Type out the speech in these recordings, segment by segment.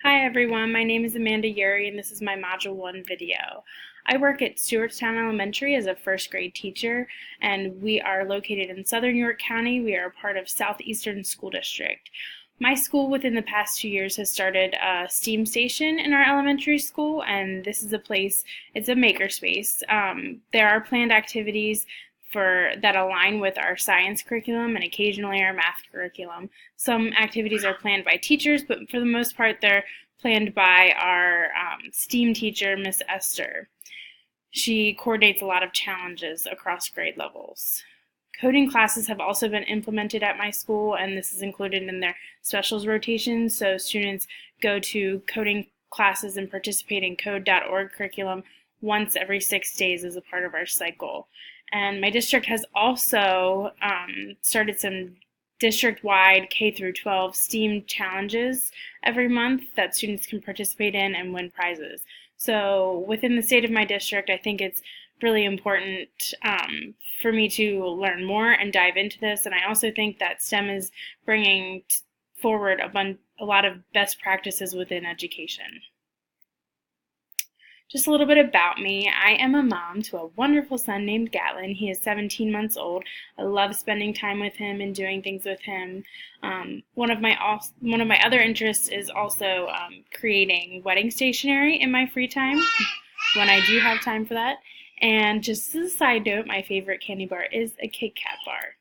Hi everyone, my name is Amanda Yuri and this is my Module 1 video. I work at Stewartstown Elementary as a first grade teacher and we are located in Southern York County. We are a part of Southeastern School District. My school within the past 2 years has started a STEAM station in our elementary school, and this is a place, it's a makerspace. There are planned activities that align with our science curriculum and occasionally our math curriculum. Some activities are planned by teachers, but for the most part they're planned by our STEAM teacher, Miss Esther. She coordinates a lot of challenges across grade levels. Coding classes have also been implemented at my school, and this is included in their specials rotation, so students go to coding classes and participate in code.org curriculum once every 6 days as a part of our cycle. And my district has also started some district-wide K through 12 STEAM challenges every month that students can participate in and win prizes. So within the state of my district, I think it's really important for me to learn more and dive into this. And I also think that STEM is bringing forward a lot of best practices within education. Just a little bit about me. I am a mom to a wonderful son named Gatlin. He is 17 months old. I love spending time with him and doing things with him. One of my other interests is also creating wedding stationery in my free time when I do have time for that. And just as a side note, my favorite candy bar is a Kit Kat bar.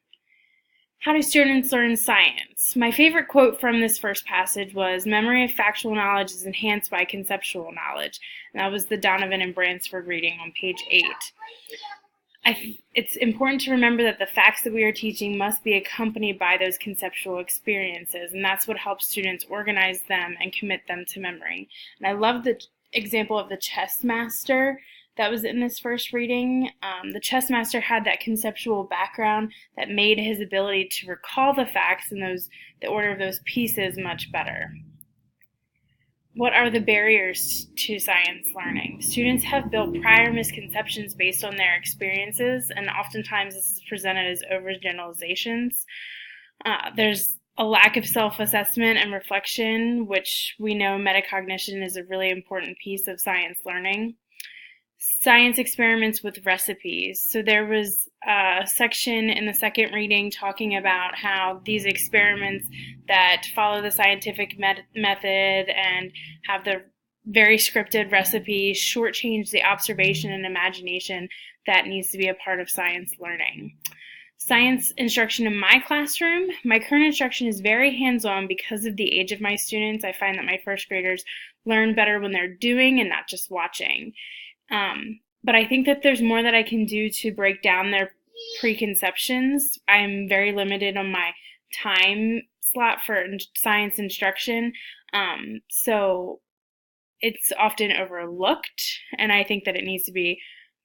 How do students learn science? My favorite quote from this first passage was, "Memory of factual knowledge is enhanced by conceptual knowledge." And that was the Donovan and Bransford reading on page 8. It's important to remember that the facts that we are teaching must be accompanied by those conceptual experiences, and that's what helps students organize them and commit them to memory. And I love the example of the chess master that was in this first reading. The chess master had that conceptual background that made his ability to recall the facts and the order of those pieces much better. What are the barriers to science learning? Students have built prior misconceptions based on their experiences, and oftentimes this is presented as overgeneralizations. There's a lack of self-assessment and reflection, which we know metacognition is a really important piece of science learning. Science experiments with recipes. So there was a section in the second reading talking about how these experiments that follow the scientific method and have the very scripted recipes shortchange the observation and imagination that needs to be a part of science learning. Science instruction in my classroom. My current instruction is very hands-on because of the age of my students. I find that my first graders learn better when they're doing and not just watching. But I think that there's more that I can do to break down their preconceptions. I'm very limited on my time slot for science instruction, so it's often overlooked, and I think that it needs to be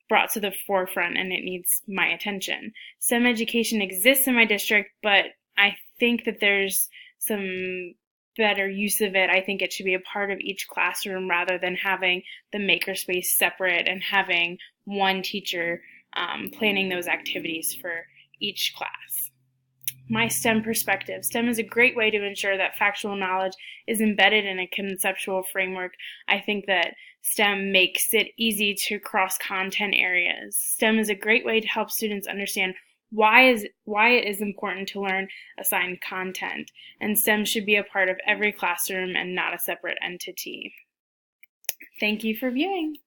brought to the forefront and it needs my attention. STEM education exists in my district, but I think that there's some better use of it. I think it should be a part of each classroom rather than having the makerspace separate and having one teacher planning those activities for each class. My STEM perspective. STEM is a great way to ensure that factual knowledge is embedded in a conceptual framework. I think that STEM makes it easy to cross content areas. STEM is a great way to help students understand why it is important to learn assigned content, and STEM should be a part of every classroom and not a separate entity. Thank you for viewing.